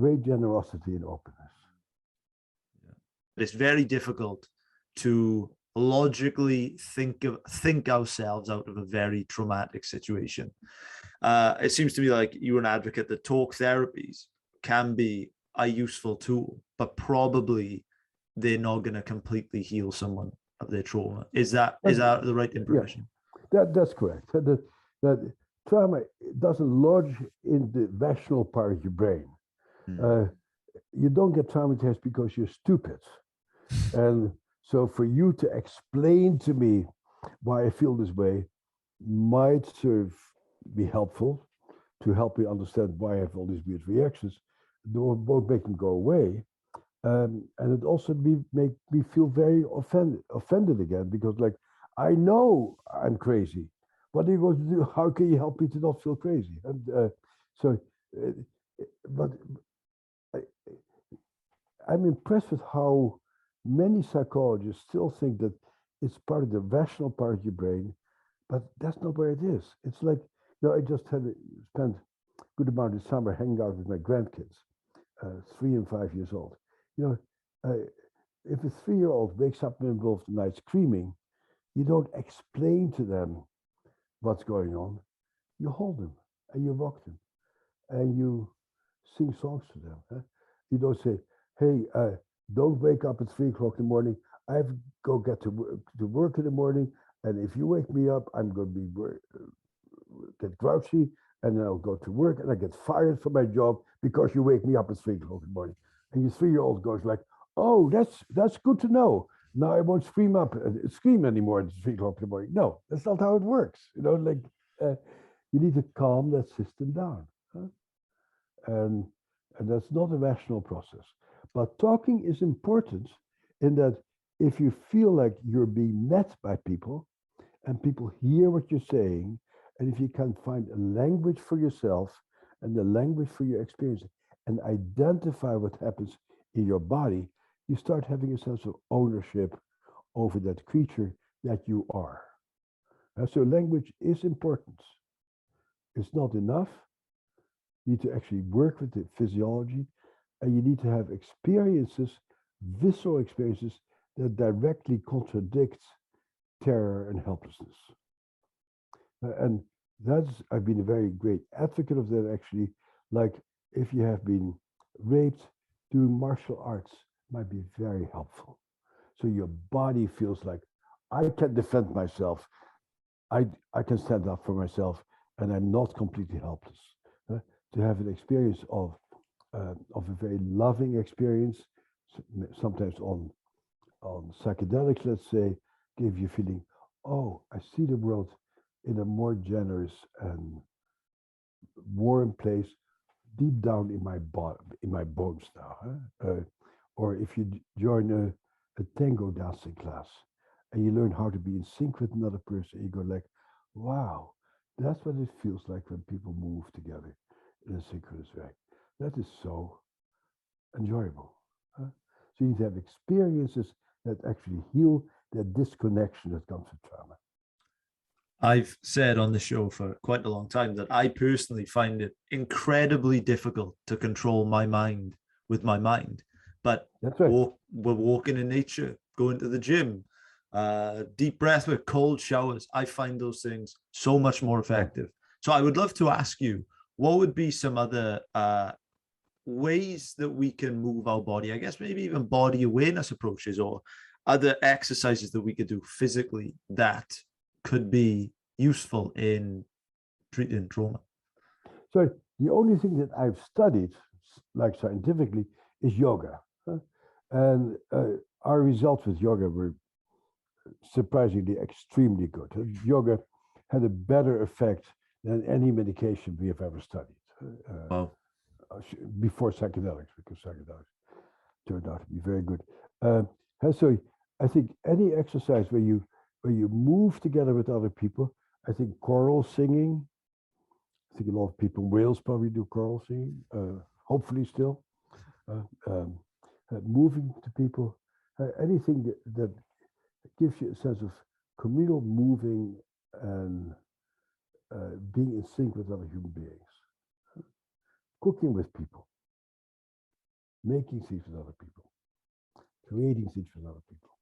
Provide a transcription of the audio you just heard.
great generosity and openness. Yeah. But it's very difficult to logically think ourselves out of a very traumatic situation. It seems to me like you're an advocate that talk therapies can be a useful tool, but probably they're not going to completely heal someone of their trauma. Is that the right impression? Yeah, that's correct. That trauma doesn't lodge in the rational part of your brain. You don't get traumatized because you're stupid. And so for you to explain to me why I feel this way might sort of be helpful to help me understand why I have all these weird reactions. They won't make them go away. And it also make me feel very offended again, because like, I know I'm crazy. What are you going to do? How can you help me to not feel crazy? And but I'm impressed with how many psychologists still think that it's part of the rational part of your brain, but that's not where it is. It's like, I just spent a good amount of summer hanging out with my grandkids, 3 and 5 years old. If a 3-year-old wakes up in the middle of the night screaming, you don't explain to them what's going on. You hold them and you rock them and you sing songs to them. Huh? You don't say, hey, don't wake up at 3 o'clock in the morning. I have to go get to work in the morning. And if you wake me up, I'm going to get grouchy, and then I'll go to work and I get fired from my job because you wake me up at 3 o'clock in the morning. And your 3-year-old goes like, oh, that's good to know. Now I won't scream anymore at 3 o'clock in the morning. No, that's not how it works. You need to calm that system down. Huh? And that's not a rational process. But talking is important in that if you feel like you're being met by people and people hear what you're saying, and if you can find a language for yourself and a language for your experience and identify what happens in your body, you start having a sense of ownership over that creature that you are. So language is important. It's not enough. You need to actually work with the physiology, and you need to have experiences, visceral experiences, that directly contradict terror and helplessness. And I've been a very great advocate of that, actually. Like, if you have been raped, doing martial arts might be very helpful. So your body feels like, I can defend myself. I can stand up for myself, and I'm not completely helpless. To have an experience of a very loving experience, sometimes on psychedelics, let's say, give you feeling, oh, I see the world in a more generous and warm place, deep down in my bones now. Huh? Or if you join a tango dancing class and you learn how to be in sync with another person, you go like, wow, that's what it feels like when people move together in a synchronous way. That is so enjoyable. Huh? So you need to have experiences that actually heal that disconnection that comes with trauma. I've said on the show for quite a long time that I personally find it incredibly difficult to control my mind with my mind. But that's right. We're walking in nature, going to the gym, deep breath with cold showers. I find those things so much more effective. Yeah. So I would love to ask you, what would be some other ways that we can move our body? I guess maybe even body awareness approaches or other exercises that we could do physically that could be useful in treating trauma. So the only thing that I've studied, like scientifically, is yoga. And our results with yoga were surprisingly extremely good. Yoga had a better effect than any medication we have ever studied. Wow. Before psychedelics, because psychedelics turned out to be very good. So I think any exercise where you move together with other people, I think choral singing, I think a lot of people in Wales probably do choral singing, hopefully still. Moving to people, anything that gives you a sense of communal moving and being in sync with other human beings. Cooking with people. making seeds with other people, creating seeds with other people.